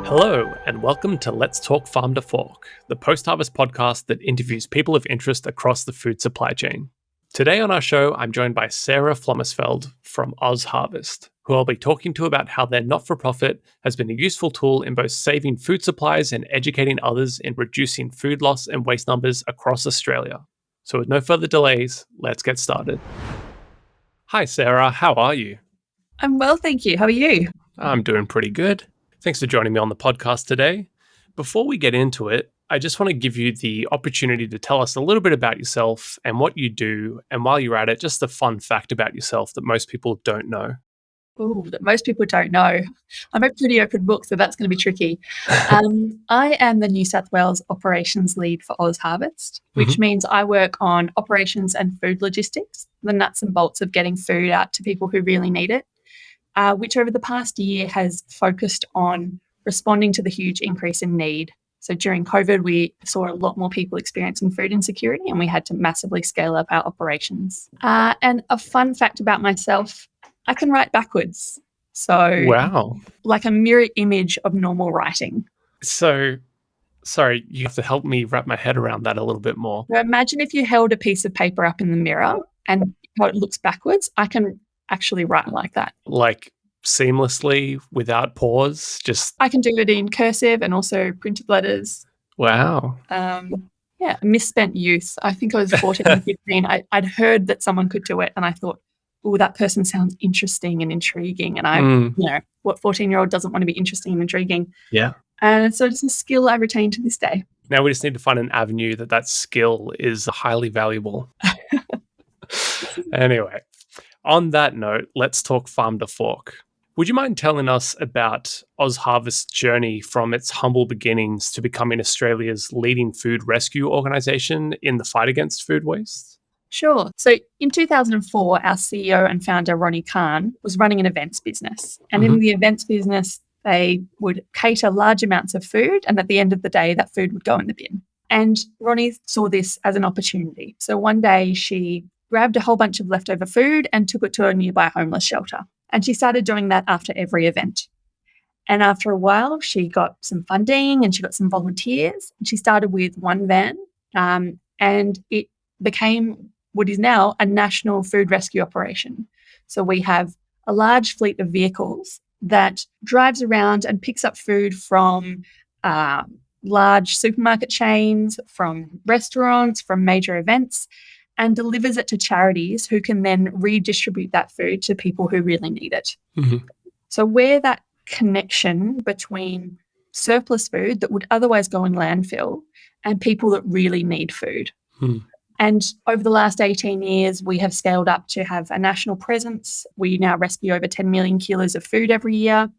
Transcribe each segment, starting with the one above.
Hello, and welcome to Let's Talk Farm to Fork, the PostHarvest podcast that interviews people of interest across the food supply chain. Today on our show, I'm joined by Sarah Flomersfeld from OzHarvest, who I'll be talking to about how their not-for-profit has been a useful tool in both saving food supplies and educating others in reducing food loss and waste numbers across Australia. So with no further delays, let's get started. Hi Sarah, how are you? I'm well, thank you. How are you? I'm doing pretty good. Thanks for joining me on the podcast today. Before we get into it, I just want to give you the opportunity to tell us a little bit about yourself and what you do. And while you're at it, just a fun fact about yourself that most people don't know. Oh, that most people don't know. I'm a pretty open book, so that's going to be tricky. I am the New South Wales operations lead for OzHarvest, which means I work on operations and food logistics, the nuts and bolts of getting food out to people who really need it. Which over the past year has focused on responding to the huge increase in need. So during COVID, we saw a lot more people experiencing food insecurity and we had to massively scale up our operations. And a fun fact about myself, I can write backwards. So Wow. like a mirror image of normal writing. So, sorry, you have to help me wrap my head around that a little bit more. So imagine if you held a piece of paper up in the mirror and how it looks backwards. I can actually write like that. Like seamlessly, without pause, just... I can do it in cursive and also printed letters. Wow. Misspent youth. I think I was 14 or 15. I'd heard that someone could do it and I thought, oh, that person sounds interesting and intriguing. And what 14-year-old doesn't want to be interesting and intriguing? Yeah. And so it's a skill I retain to this day. Now we just need to find an avenue that skill is highly valuable. Anyway, on that note, let's talk farm to fork. Would you mind telling us about OzHarvest's journey from its humble beginnings to becoming Australia's leading food rescue organisation in the fight against food waste? Sure. So in 2004, our CEO and founder, Ronnie Khan, was running an events business. And in the events business, they would cater large amounts of food. And at the end of the day, that food would go in the bin. And Ronnie saw this as an opportunity. So one day she grabbed a whole bunch of leftover food and took it to a nearby homeless shelter. And she started doing that after every event. And after a while, she got some funding and she got some volunteers. And she started with one van and it became what is now a national food rescue operation. So we have a large fleet of vehicles that drives around and picks up food from large supermarket chains, from restaurants, from major events, and delivers it to charities who can then redistribute that food to people who really need it. So we're that connection between surplus food that would otherwise go in landfill and people that really need food. And over the last 18 years, we have scaled up to have a national presence. We now rescue over 10 million kilos of food every year.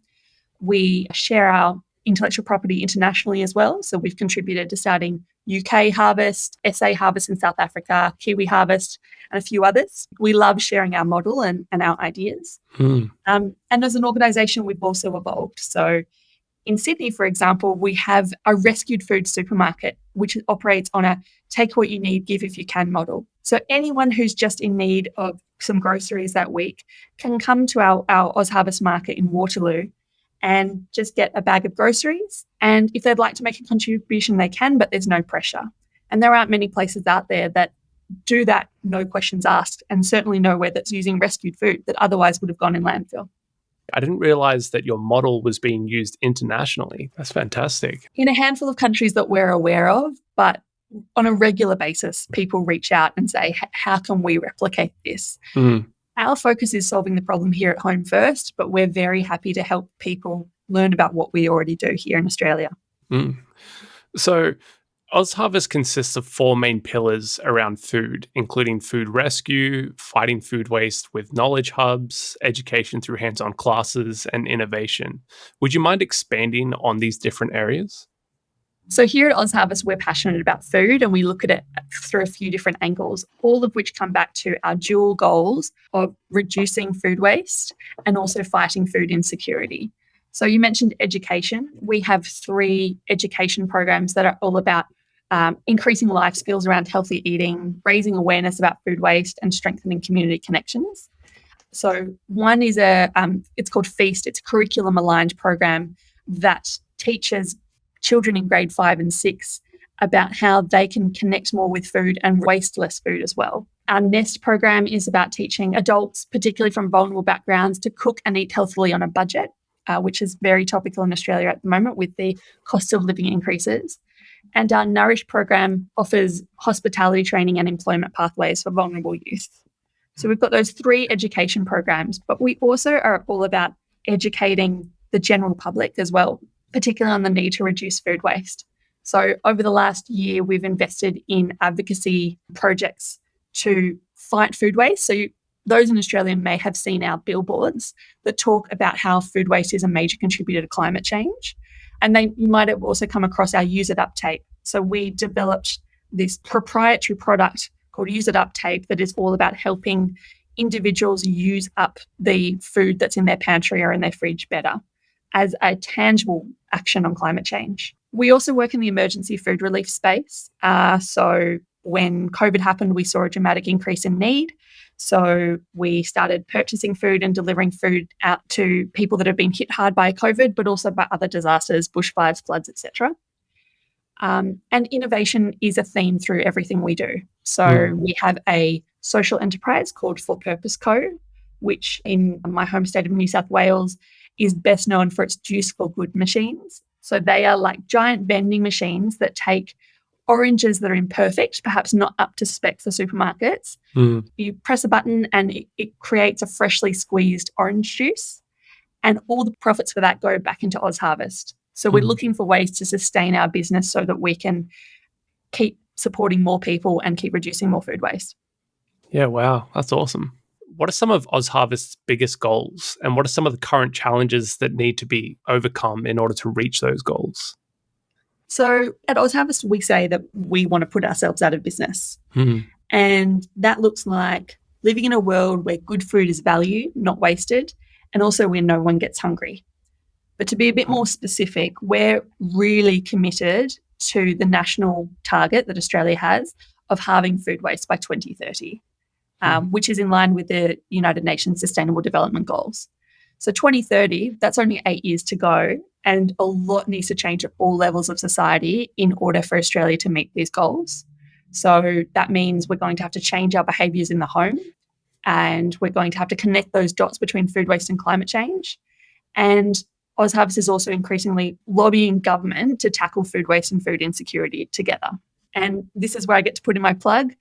We share our intellectual property internationally as well. So we've contributed to starting UK Harvest, SA Harvest in South Africa, Kiwi Harvest, and a few others. We love sharing our model and our ideas. And as an organisation, we've also evolved. So in Sydney, for example, we have a rescued food supermarket, which operates on a take what you need, give if you can model. So anyone who's just in need of some groceries that week can come to our OzHarvest market in Waterloo and just get a bag of groceries. And if they'd like to make a contribution, they can, but there's no pressure. And there aren't many places out there that do that, no questions asked, and certainly nowhere that's using rescued food that otherwise would have gone in landfill. I didn't realize that your model was being used internationally. That's fantastic. In a handful of countries that we're aware of, but on a regular basis, people reach out and say, how can we replicate this? Our focus is solving the problem here at home first, but we're very happy to help people learn about what we already do here in Australia. So OzHarvest consists of 4 main pillars around food, including food rescue, fighting food waste with knowledge hubs, education through hands-on classes, and innovation. Would you mind expanding on these different areas? So here at OzHarvest, we're passionate about food and we look at it through a few different angles, all of which come back to our dual goals of reducing food waste and also fighting food insecurity. So you mentioned education. We have 3 education programs that are all about increasing life skills around healthy eating, raising awareness about food waste, and strengthening community connections. So one is it's called Feast. It's a curriculum-aligned program that teaches children in grade 5 and 6 about how they can connect more with food and waste less food as well. Our NEST program is about teaching adults, particularly from vulnerable backgrounds, to cook and eat healthily on a budget, which is very topical in Australia at the moment with the cost of living increases. And our Nourish program offers hospitality training and employment pathways for vulnerable youth. So we've got those 3 education programs, but we also are all about educating the general public as well, particularly on the need to reduce food waste. So over the last year, we've invested in advocacy projects to fight food waste. So those in Australia may have seen our billboards that talk about how food waste is a major contributor to climate change. And you might have also come across our Use It Up tape. So we developed this proprietary product called Use It Up tape that is all about helping individuals use up the food that's in their pantry or in their fridge better as a tangible action on climate change. We also work in the emergency food relief space. So when COVID happened, we saw a dramatic increase in need. So we started purchasing food and delivering food out to people that have been hit hard by COVID, but also by other disasters, bushfires, floods, etc. And innovation is a theme through everything we do. So we have a social enterprise called For Purpose Co, which in my home state of New South Wales is best known for its Juice for Good machines. So they are like giant vending machines that take oranges that are imperfect, perhaps not up to spec for supermarkets. You press a button and it creates a freshly squeezed orange juice, and all the profits for that go back into OzHarvest. So we're looking for ways to sustain our business so that we can keep supporting more people and keep reducing more food waste. Yeah, wow, that's awesome. What are some of OzHarvest's biggest goals, and what are some of the current challenges that need to be overcome in order to reach those goals? So at OzHarvest, we say that we want to put ourselves out of business. And that looks like living in a world where good food is valued, not wasted, and also where no one gets hungry. But to be a bit more specific, we're really committed to the national target that Australia has of halving food waste by 2030, which is in line with the United Nations Sustainable Development Goals. So 2030, that's only 8 years to go, and a lot needs to change at all levels of society in order for Australia to meet these goals. So that means we're going to have to change our behaviours in the home, and we're going to have to connect those dots between food waste and climate change. And OzHarvest is also increasingly lobbying government to tackle food waste and food insecurity together. And this is where I get to put in my plug.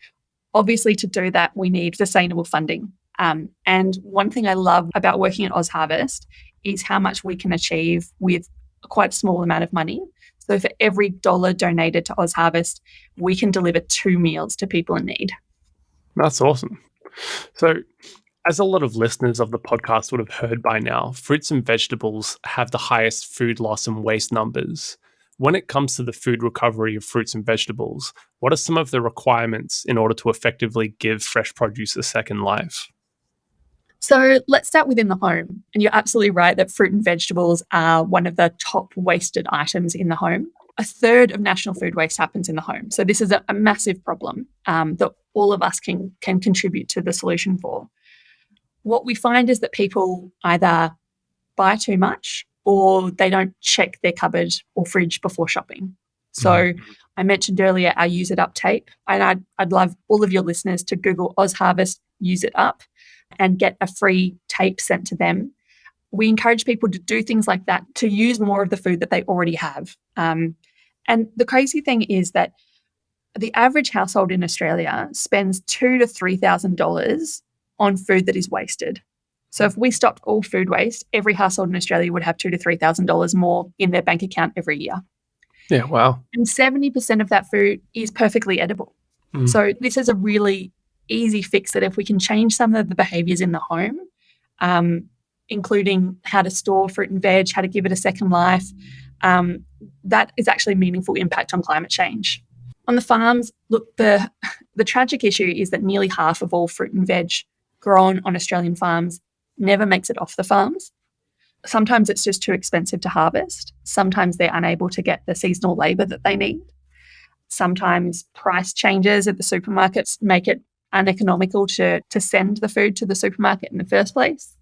Obviously, to do that, we need sustainable funding. And one thing I love about working at OzHarvest is how much we can achieve with a quite small amount of money. So for every dollar donated to OzHarvest, we can deliver 2 meals to people in need. That's awesome. So, as a lot of listeners of the podcast would have heard by now, fruits and vegetables have the highest food loss and waste numbers. When it comes to the food recovery of fruits and vegetables, what are some of the requirements in order to effectively give fresh produce a second life? So let's start within the home. And you're absolutely right that fruit and vegetables are one of the top wasted items in the home. A third of national food waste happens in the home. So this is a massive problem that all of us can contribute to the solution for. What we find is that people either buy too much or they don't check their cupboard or fridge before shopping. So I mentioned earlier our Use It Up tape, and I'd love all of your listeners to Google OzHarvest Use It Up and get a free tape sent to them. We encourage people to do things like that, to use more of the food that they already have. And the crazy thing is that the average household in Australia spends $2,000 to $3,000 on food that is wasted. So if we stopped all food waste, every household in Australia would have $2,000 to $3,000 more in their bank account every year. Yeah, wow. And 70% of that food is perfectly edible. So this is a really easy fix that if we can change some of the behaviours in the home, including how to store fruit and veg, how to give it a second life, that is actually a meaningful impact on climate change. On the farms, look, the tragic issue is that nearly half of all fruit and veg grown on Australian farms never makes it off the farms. Sometimes it's just too expensive to harvest. Sometimes they're unable to get the seasonal labour that they need. Sometimes price changes at the supermarkets make it uneconomical to send the food to the supermarket in the first place.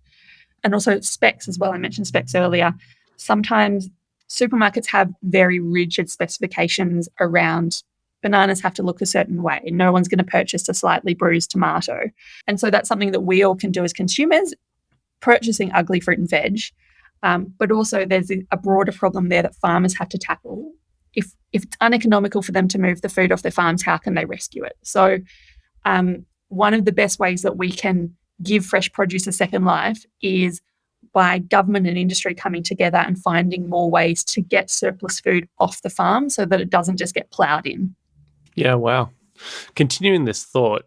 And also specs as well. I mentioned specs earlier. Sometimes supermarkets have very rigid specifications around bananas have to look a certain way. No one's going to purchase a slightly bruised tomato. And so that's something that we all can do as consumers, purchasing ugly fruit and veg. But also there's a broader problem there that farmers have to tackle. If it's uneconomical for them to move the food off their farms, how can they rescue it? So one of the best ways that we can give fresh produce a second life is by government and industry coming together and finding more ways to get surplus food off the farm so that it doesn't just get ploughed in. Yeah, wow. Continuing this thought,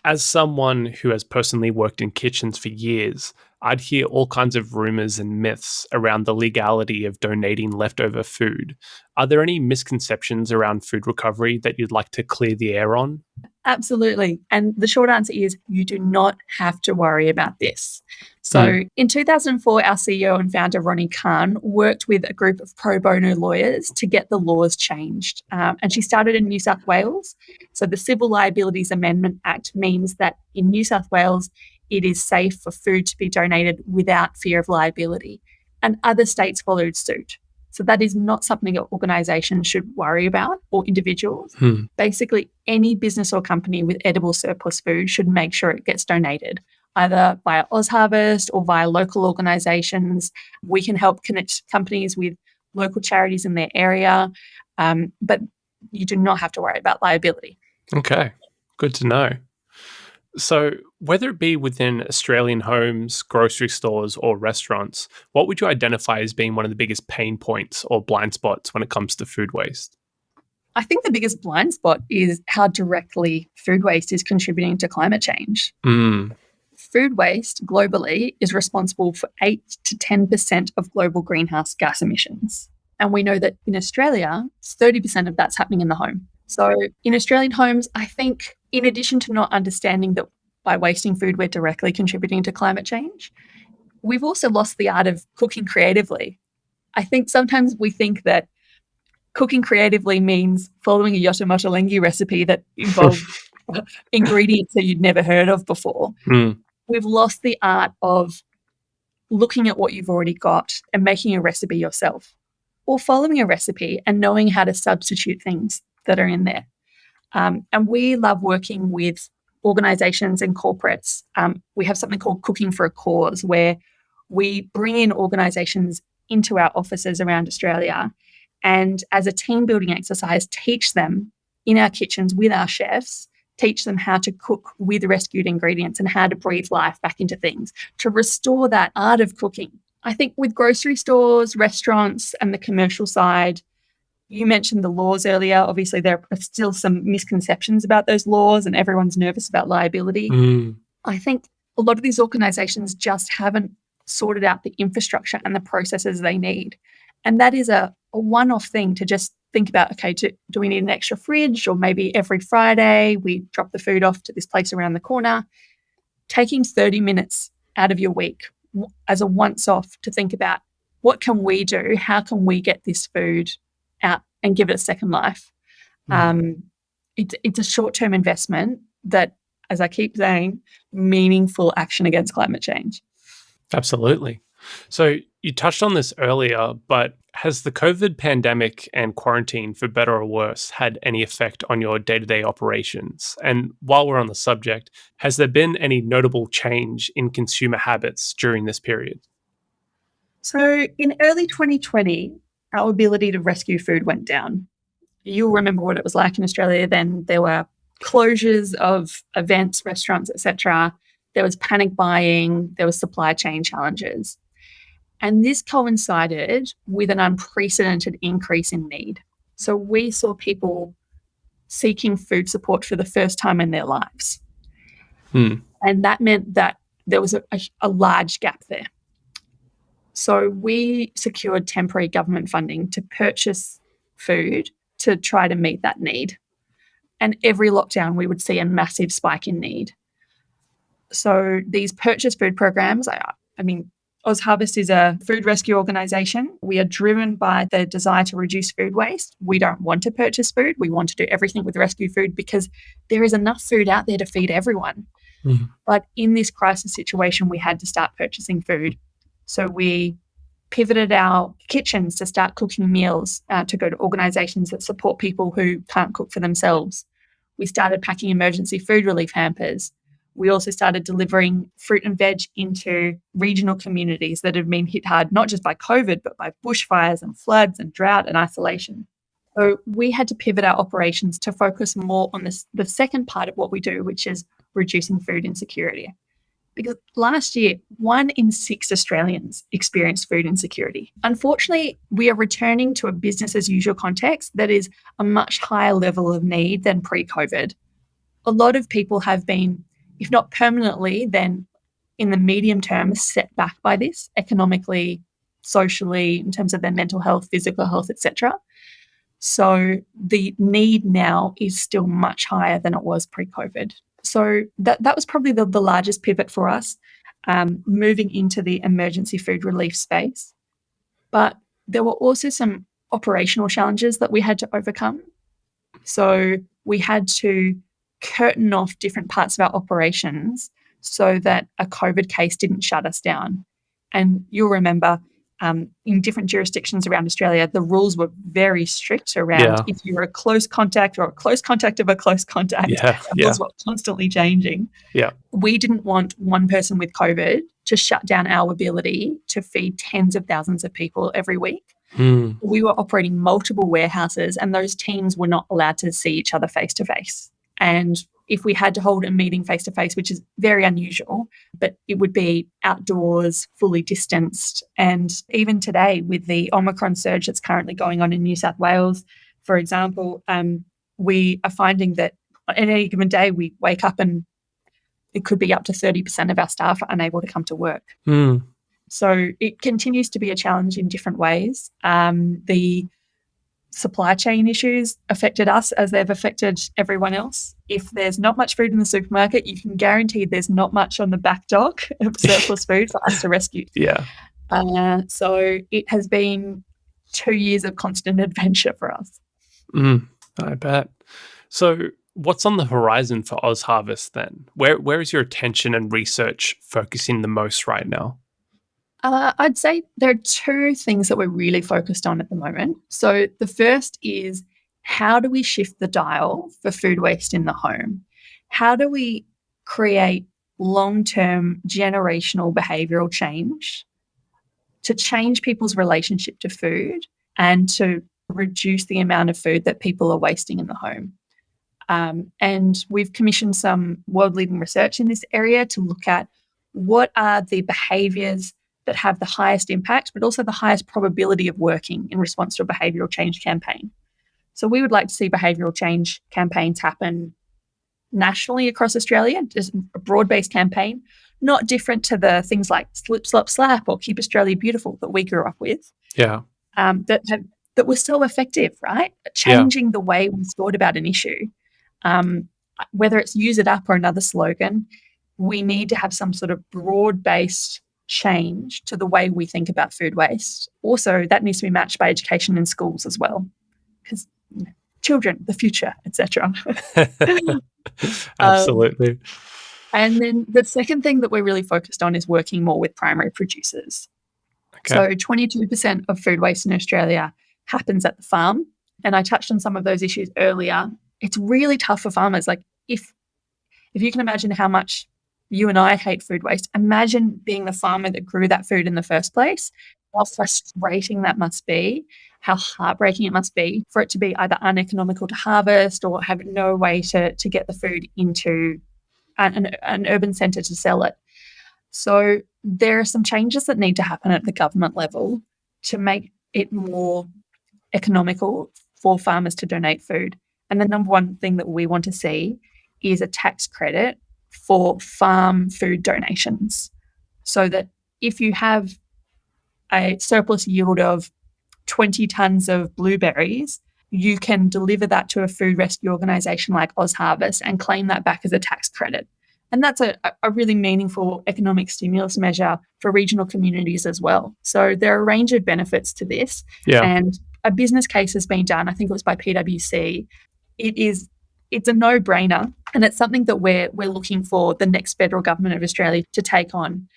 as someone who has personally worked in kitchens for years, I'd hear all kinds of rumors and myths around the legality of donating leftover food. Are there any misconceptions around food recovery that you'd like to clear the air on? Absolutely. And the short answer is you do not have to worry about this. So in 2004, our CEO and founder, Ronnie Khan, worked with a group of pro bono lawyers to get the laws changed. And she started in New South Wales. So the Civil Liabilities Amendment Act means that in New South Wales, it is safe for food to be donated without fear of liability. And other states followed suit. So that is not something that organisations should worry about, or individuals. Basically, any business or company with edible surplus food should make sure it gets donated, either via OzHarvest or via local organisations. We can help connect companies with local charities in their area, but you do not have to worry about liability. Okay, good to know. So, whether it be within Australian homes, grocery stores, or restaurants, what would you identify as being one of the biggest pain points or blind spots when it comes to food waste? I think the biggest blind spot is how directly food waste is contributing to climate change. Food waste globally is responsible for 8 to 10% of global greenhouse gas emissions. And we know that in Australia, 30% of that's happening in the home. So in Australian homes, I think in addition to not understanding that by wasting food, we're directly contributing to climate change, we've also lost the art of cooking creatively. I think sometimes we think that cooking creatively means following a yotomoto lengi recipe that involves ingredients that you'd never heard of before. We've lost the art of looking at what you've already got and making a recipe yourself, or following a recipe and knowing how to substitute things that are in there. And we love working with organisations and corporates. We have something called Cooking for a Cause, where we bring in organisations into our offices around Australia and, as a team building exercise, teach them in our kitchens with our chefs, teach them how to cook with rescued ingredients and how to breathe life back into things to restore that art of cooking. I think with grocery stores, restaurants, and the commercial side, you mentioned the laws earlier. Obviously, there are still some misconceptions about those laws and everyone's nervous about liability. I think a lot of these organisations just haven't sorted out the infrastructure and the processes they need. And that is a one-off thing to just think about, okay, do we need an extra fridge? Or maybe every Friday we drop the food off to this place around the corner. Taking 30 minutes out of your week as a once-off to think about what can we do? How can we get this food out and give it a second life? It's a short-term investment that, as I keep saying, meaningful action against climate change. Absolutely. So you touched on this earlier, but has the COVID pandemic and quarantine, for better or worse, had any effect on your day-to-day operations? And while we're on the subject, has there been any notable change in consumer habits during this period? So in early 2020, our ability to rescue food went down. You'll remember what it was like in Australia then. There were closures of events, restaurants, etc. There was panic buying. There was supply chain challenges. And this coincided with an unprecedented increase in need. So we saw people seeking food support for the first time in their lives. And that meant that there was a large gap there. So we secured temporary government funding to purchase food to try to meet that need. And every lockdown, we would see a massive spike in need. So these purchase food programs, I mean, OzHarvest is a food rescue organisation. We are driven by the desire to reduce food waste. We don't want to purchase food. We want to do everything with rescue food because there is enough food out there to feed everyone. But in this crisis situation, we had to start purchasing food. So we pivoted our kitchens to start cooking meals to go to organisations that support people who can't cook for themselves. We started packing emergency food relief hampers. We also started delivering fruit and veg into regional communities that have been hit hard, not just by COVID, but by bushfires and floods and drought and isolation. So we had to pivot our operations to focus more on the second part of what we do, which is reducing food insecurity. Because last year, 1 in 6 Australians experienced food insecurity. Unfortunately, we are returning to a business as usual context that is a much higher level of need than pre-COVID. A lot of people have been, if not permanently, then in the medium term, set back by this economically, socially, in terms of their mental health, physical health, etc. So the need now is still much higher than it was pre-COVID. So that was probably the largest pivot for us, moving into the emergency food relief space. But there were also some operational challenges that we had to overcome. So we had to curtain off different parts of our operations so that a COVID case didn't shut us down. And you'll remember in different jurisdictions around Australia, the rules were very strict around if you were a close contact or a close contact of a close contact. The rules were constantly changing. We didn't want one person with COVID to shut down our ability to feed tens of thousands of people every week. We were operating multiple warehouses and those teams were not allowed to see each other face to face. And if we had to hold a meeting face to face, which is very unusual, but it would be outdoors, fully distanced. And even today with the Omicron surge that's currently going on in New South Wales, for example, we are finding that on any given day we wake up and it could be up to 30% of our staff are unable to come to work. So it continues to be a challenge in different ways. The supply chain issues affected us as they've affected everyone else. If there's not much food in the supermarket, you can guarantee there's not much on the back dock of surplus food for us to rescue. So it has been 2 years of constant adventure for us. I bet. So what's on the horizon for OzHarvest then? Where is your attention and research focusing the most right now? I'd say there are 2 things that we're really focused on at the moment. So the first is, how do we shift the dial for food waste in the home? How do we create long-term generational behavioural change to change people's relationship to food and to reduce the amount of food that people are wasting in the home? And we've commissioned some world-leading research in this area to look at what are the behaviours that have the highest impact, but also the highest probability of working in response to a behavioural change campaign. So we would like to see behavioural change campaigns happen nationally across Australia, just a broad-based campaign, not different to the things like Slip, Slop, Slap or Keep Australia Beautiful that we grew up with. That were so effective, right? Changing the way we thought about an issue. Whether it's Use It Up or another slogan, we need to have some sort of broad-based change to the way we think about food waste. Also, that needs to be matched by education in schools as well, because children, the future, etc. Absolutely. And then the second thing that we're really focused on is working more with primary producers. So 22% of food waste in Australia happens at the farm. And I touched on some of those issues earlier. It's really tough for farmers. Like if you can imagine how much you and I hate food waste, imagine being the farmer that grew that food in the first place, how frustrating that must be, how heartbreaking it must be for it to be either uneconomical to harvest or have no way to get the food into an urban centre to sell it. So there are some changes that need to happen at the government level to make it more economical for farmers to donate food. And the number one thing that we want to see is a tax credit for farm food donations, so that if you have a surplus yield of 20 tonnes of blueberries, you can deliver that to a food rescue organisation like OzHarvest and claim that back as a tax credit. And that's a really meaningful economic stimulus measure for regional communities as well. So there are a range of benefits to this. And a business case has been done, I think it was by PwC. It's a no-brainer, and it's something that we're looking for the next federal government of Australia to take on.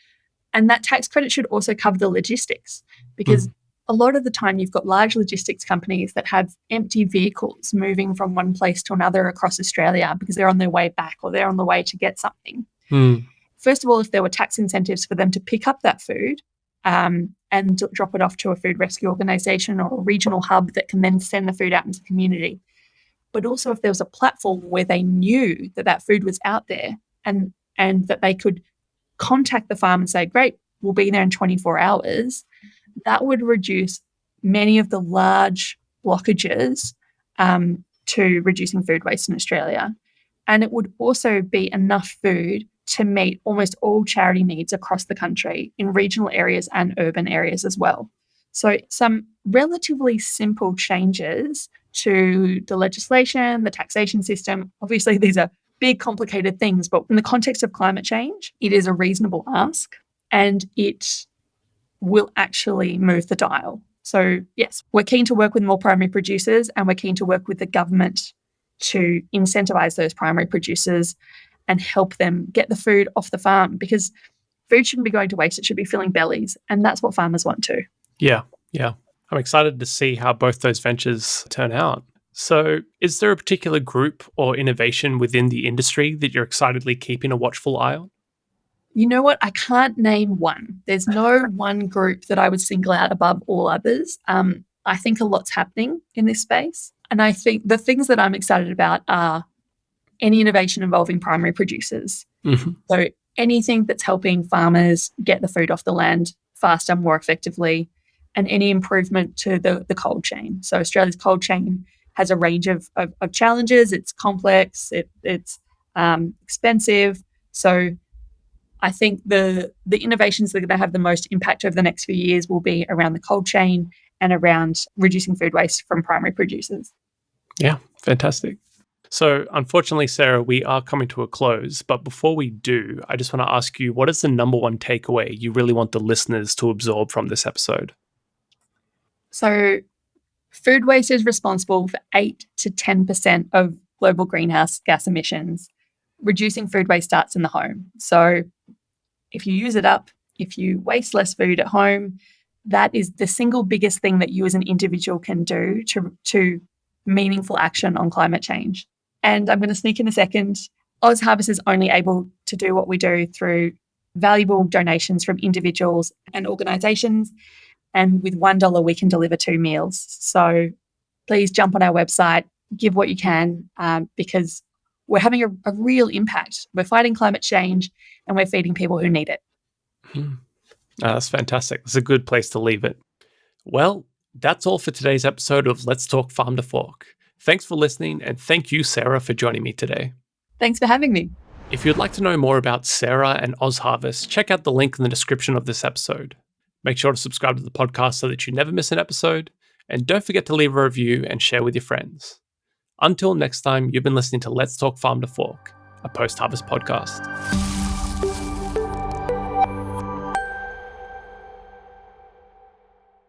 And that tax credit should also cover the logistics, because a lot of the time you've got large logistics companies that have empty vehicles moving from one place to another across Australia because they're on their way back or they're on the way to get something. First of all, if there were tax incentives for them to pick up that food and drop it off to a food rescue organisation or a regional hub that can then send the food out into the community. But also if there was a platform where they knew that that food was out there and that they could contact the farm and say, great, we'll be there in 24 hours, that would reduce many of the large blockages to reducing food waste in Australia. And it would also be enough food to meet almost all charity needs across the country in regional areas and urban areas as well. So some relatively simple changes to the legislation, the taxation system. Obviously, these are big, complicated things, but in the context of climate change, it is a reasonable ask and it will actually move the dial. So yes, we're keen to work with more primary producers and we're keen to work with the government to incentivise those primary producers and help them get the food off the farm, because food shouldn't be going to waste. It should be filling bellies. And that's what farmers want too. Yeah. I'm excited to see how both those ventures turn out. So is there a particular group or innovation within the industry that you're excitedly keeping a watchful eye on? You know what? I can't name one. There's no one group that I would single out above all others. I think a lot's happening in this space. And I think the things that I'm excited about are any innovation involving primary producers. So anything that's helping farmers get the food off the land faster, more effectively, and any improvement to the cold chain. So Australia's cold chain has a range of challenges. It's complex, it's expensive. So I think the innovations that are going to have the most impact over the next few years will be around the cold chain and around reducing food waste from primary producers. Yeah, fantastic. So unfortunately, Sarah, we are coming to a close. But before we do, I just want to ask you, what is the number one takeaway you really want the listeners to absorb from this episode? So food waste is responsible for 8 to 10% of global greenhouse gas emissions. Reducing food waste starts in the home. So if you use it up, if you waste less food at home, that is the single biggest thing that you as an individual can do to meaningful action on climate change. And I'm going to sneak in a second. OzHarvest is only able to do what we do through valuable donations from individuals and organisations. And with $1, we can deliver 2 meals. So please jump on our website, give what you can, because we're having a real impact. We're fighting climate change and we're feeding people who need it. That's fantastic. It's a good place to leave it. Well, that's all for today's episode of Let's Talk Farm to Fork. Thanks for listening, and thank you, Sarah, for joining me today. Thanks for having me. If you'd like to know more about Sarah and OzHarvest, check out the link in the description of this episode. Make sure to subscribe to the podcast so that you never miss an episode, and don't forget to leave a review and share with your friends. Until next time, you've been listening to Let's Talk Farm to Fork, a post-harvest podcast.